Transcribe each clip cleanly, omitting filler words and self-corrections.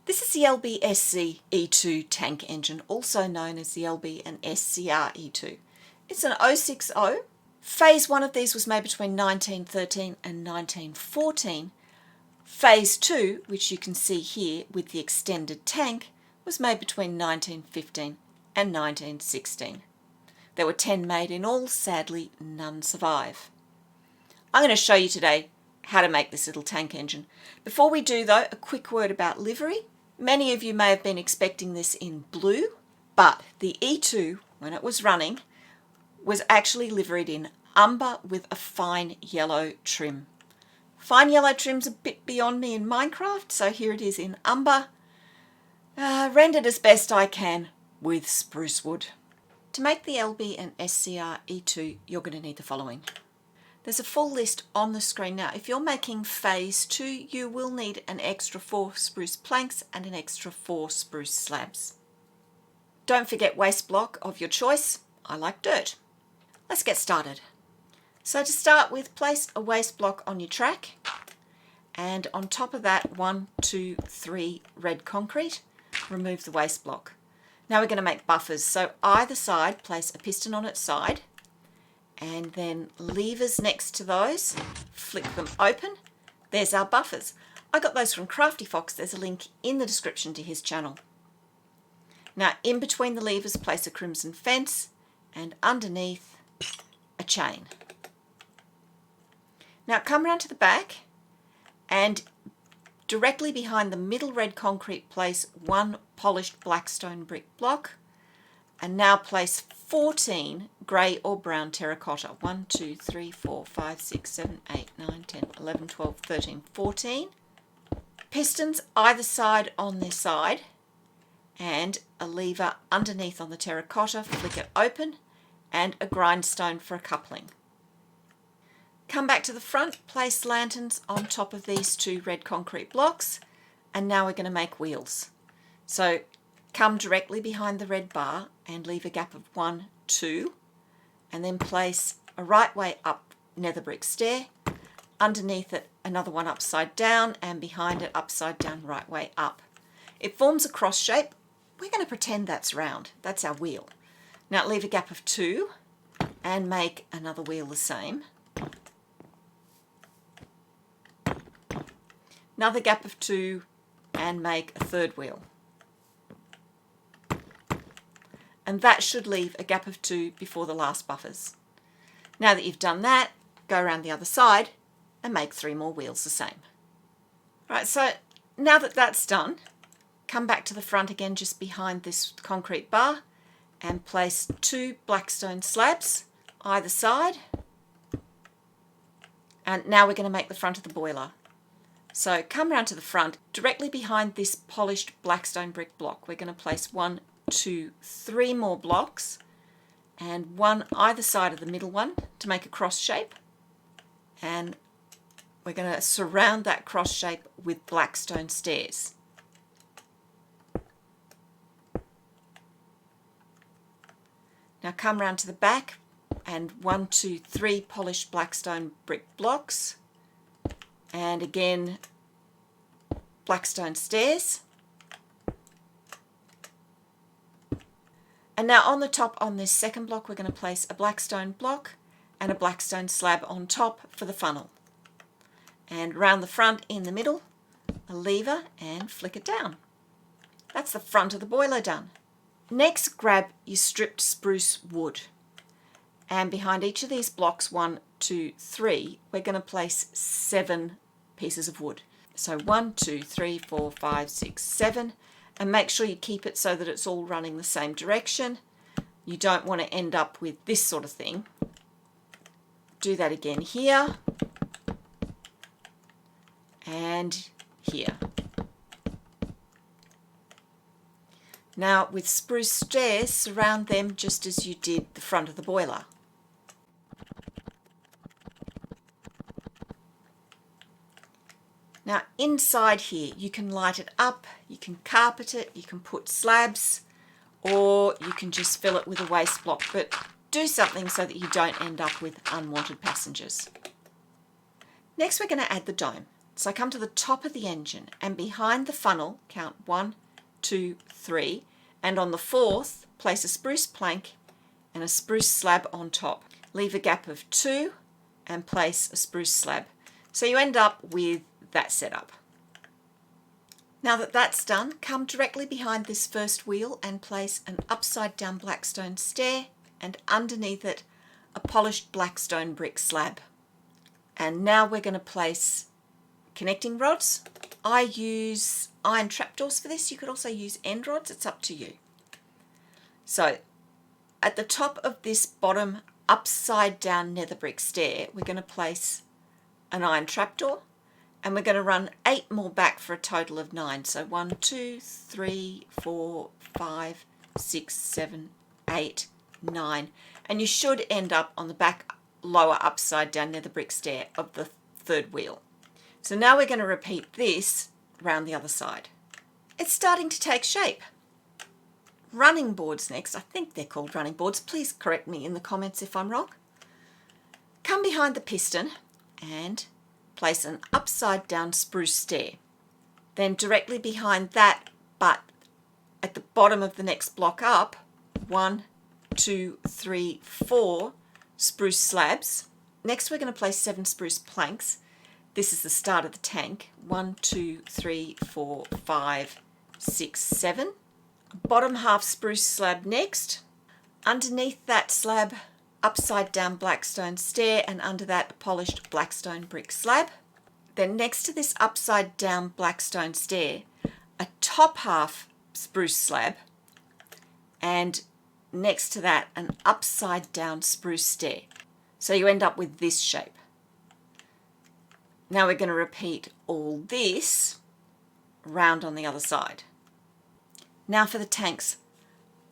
This is the LBSC E2 tank engine, also known as the lb&scr E2. It's an 060. Phase 1 of these was made between 1913 and 1914. Phase 2, which you can see here with the extended tank, was made between 1915 and 1916. There were 10 made in all, sadly none survive. I'm going to show you today how to make this little tank engine. Before we do though, a quick word about livery. Many of you may have been expecting this in blue, but the E2, when it was running, was actually liveried in umber with a fine yellow trim. Fine yellow trim's a bit beyond me in Minecraft, so here it is in umber, rendered as best I can with spruce wood. To make the lb&scr E2, you're going to need the following. There's a full list on the screen now. If you're making phase 2, you will need an extra 4 spruce planks and an extra 4 spruce slabs. Don't forget waste block of your choice. I like dirt. Let's get started. So to start with, place a waste block on your track, and on top of that 1, 2, 3 red concrete. Remove the waste block. Now we're going to make buffers. So either side, place a piston on its side, and then levers next to those, flick them open. There's our buffers. I got those from Crafty Fox. There's a link in the description to his channel. Now in between the levers, place a crimson fence, and underneath a chain. Now come round to the back, and directly behind the middle red concrete, place 1 polished blackstone brick block, and now place 14 grey or brown terracotta. 1, 2, 3, 4, 5, 6, 7, 8, 9, 10, 11, 12, 13, 14. Pistons either side on this side, and a lever underneath on the terracotta, flick it open, and a grindstone for a coupling. Come back to the front, place lanterns on top of these 2 red concrete blocks, and now we're going to make wheels. So come directly behind the red bar and leave a gap of 1, 2, and then place a right way up nether brick stair, underneath it another one upside down, and behind it upside down right way up. It forms a cross shape. We're going to pretend that's round. That's our wheel. Now leave a gap of 2 and make another wheel the same. Another gap of 2 and make a third wheel. And that should leave a gap of 2 before the last buffers. Now that you've done that, go around the other side and make 3 more wheels the same. Right, so now that that's done, come back to the front again just behind this concrete bar and place 2 blackstone slabs either side. And now we're going to make the front of the boiler. So come round to the front, directly behind this polished blackstone brick block. We're going to place 1, 2, 3 more blocks, and 1 either side of the middle one to make a cross shape. And we're going to surround that cross shape with blackstone stairs. Now come round to the back and 1, 2, 3 polished blackstone brick blocks, and again blackstone stairs. And now on the top on this second block, we're going to place a blackstone block and a blackstone slab on top for the funnel. And round the front in the middle, a lever and flick it down. That's the front of the boiler done. Next, grab your stripped spruce wood. And behind each of these blocks, 1, 2, 3, we're going to place 7 pieces of wood. So 1, 2, 3, 4, 5, 6, 7. And make sure you keep it so that it's all running the same direction. You don't want to end up with this sort of thing. Do that again here. And here. Now with spruce stairs, surround them just as you did the front of the boiler. Now inside here, you can light it up, you can carpet it, you can put slabs, or you can just fill it with a waste block, but do something so that you don't end up with unwanted passengers. Next we're going to add the dome. So come to the top of the engine and behind the funnel, count 1, 2, 3, and on the fourth, place a spruce plank and a spruce slab on top. Leave a gap of 2 and place a spruce slab. So you end up with that setup. Now that that's done, come directly behind this first wheel and place an upside down blackstone stair and underneath it a polished blackstone brick slab. And now we're going to place connecting rods. I use iron trapdoors for this. You could also use end rods, it's up to you. So at the top of this bottom upside down nether brick stair, we're going to place an iron trapdoor and we're going to run 8 more back for a total of 9. So 1, 2, 3, 4, 5, 6, 7, 8, 9. And you should end up on the back lower upside down nether brick stair of the third wheel. So now we're going to repeat this round the other side. It's starting to take shape. Running boards next. I think they're called running boards. Please correct me in the comments if I'm wrong. Come behind the piston and place an upside down spruce stair. Then directly behind that, but at the bottom of the next block up, 1, 2, 3, 4 spruce slabs. Next we're going to place 7 spruce planks. This is the start of the tank. 1, 2, 3, 4, 5, 6, 7. Bottom half spruce slab next. Underneath that slab, upside down blackstone stair, and under that a polished blackstone brick slab. Then next to this upside down blackstone stair, a top half spruce slab, and next to that an upside down spruce stair. So you end up with this shape. Now we're going to repeat all this round on the other side. Now for the tanks.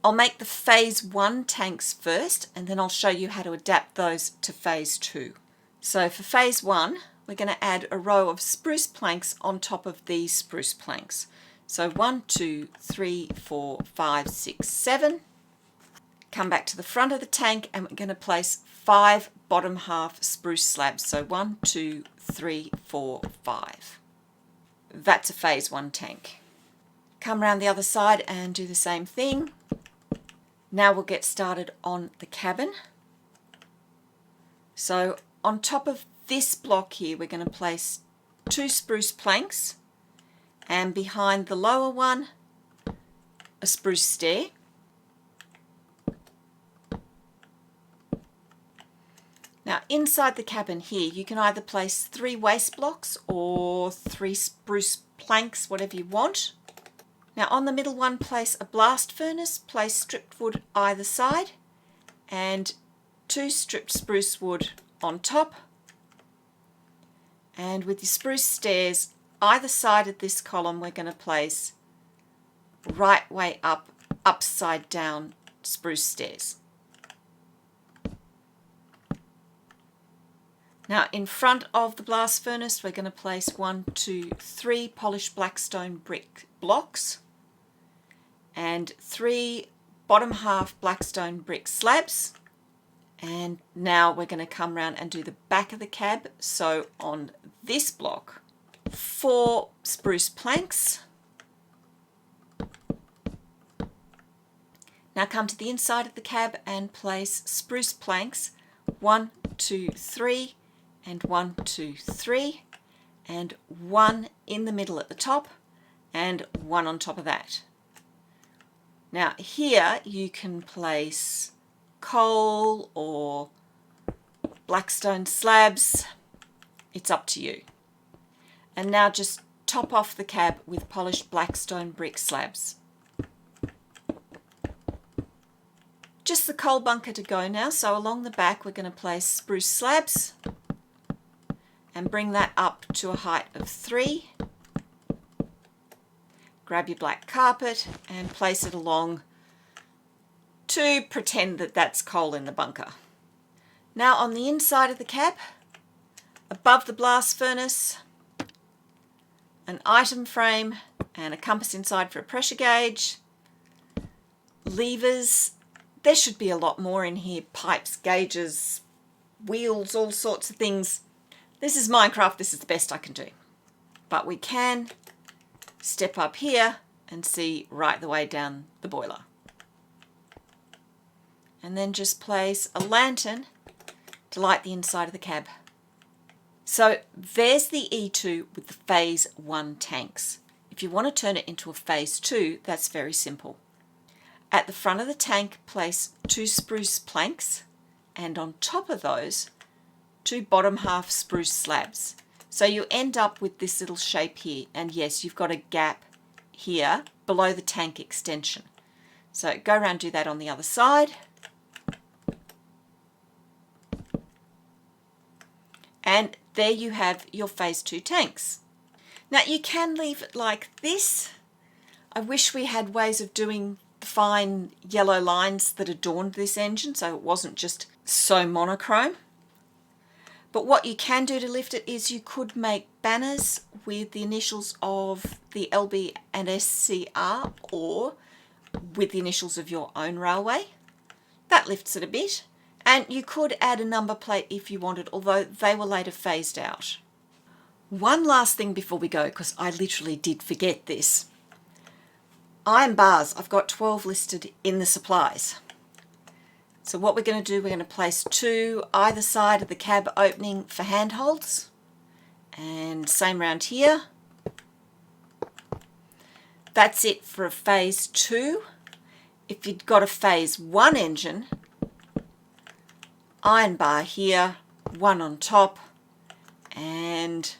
I'll make the phase 1 tanks first and then I'll show you how to adapt those to phase 2. So for phase 1, we're going to add a row of spruce planks on top of these spruce planks. So 1, 2, 3, 4, 5, 6, 7. Come back to the front of the tank and we're going to place 5 bottom half spruce slabs. So 1, 2, 3, 4, 5. That's a phase 1 tank. Come around the other side and do the same thing. Now we'll get started on the cabin. So on top of this block here, we're going to place 2 spruce planks, and behind the lower one, a spruce stair. Now inside the cabin here, you can either place 3 waste blocks or 3 spruce planks, whatever you want. Now on the middle one, place a blast furnace, place stripped wood either side, and 2 stripped spruce wood on top. And with your spruce stairs, either side of this column, we're going to place right way up, upside down spruce stairs. Now in front of the blast furnace, we're going to place 1, 2, 3 polished blackstone brick blocks and 3 bottom half blackstone brick slabs. And now we're going to come around and do the back of the cab. So on this block, 4 spruce planks. Now come to the inside of the cab and place spruce planks, 1, 2, 3, and 1, 2, 3, and 1 in the middle at the top, and 1 on top of that. Now here you can place coal or blackstone slabs, it's up to you. And now just top off the cab with polished blackstone brick slabs. Just the coal bunker to go now, so along the back we're going to place spruce slabs and bring that up to a height of 3. Grab your black carpet and place it along to pretend that that's coal in the bunker. Now on the inside of the cab, above the blast furnace, an item frame and a compass inside for a pressure gauge, levers, there should be a lot more in here, pipes, gauges, wheels, all sorts of things. This is Minecraft, this is the best I can do. but we can step up here and see right the way down the boiler. And then just place a lantern to light the inside of the cab. So there's the E2 with the phase 1 tanks. If you want to turn it into a phase 2, that's very simple. At the front of the tank, place 2 spruce planks, and on top of those, 2 bottom half spruce slabs. So you end up with this little shape here, and yes, you've got a gap here below the tank extension. So go around and do that on the other side. And there you have your phase 2 tanks. Now you can leave it like this. I wish we had ways of doing the fine yellow lines that adorned this engine so it wasn't just so monochrome. But what you can do to lift it is you could make banners with the initials of the lb&scr or with the initials of your own railway. That lifts it a bit. And you could add a number plate if you wanted, although they were later phased out. One last thing before we go, because I literally did forget this. Iron bars, I've got 12 listed in the supplies. So what we're going to do, we're going to place 2 either side of the cab opening for handholds. And same round here. That's it for a phase 2. If you've got a phase 1 engine, iron bar here, 1 on top, and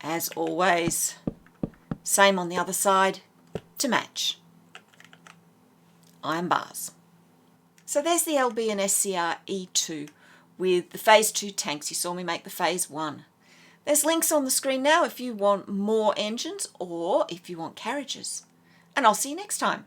as always, same on the other side to match. Iron bars. So there's the lb&scr E2 with the phase 2 tanks. You saw me make the phase 1. There's links on the screen now if you want more engines or if you want carriages. And I'll see you next time.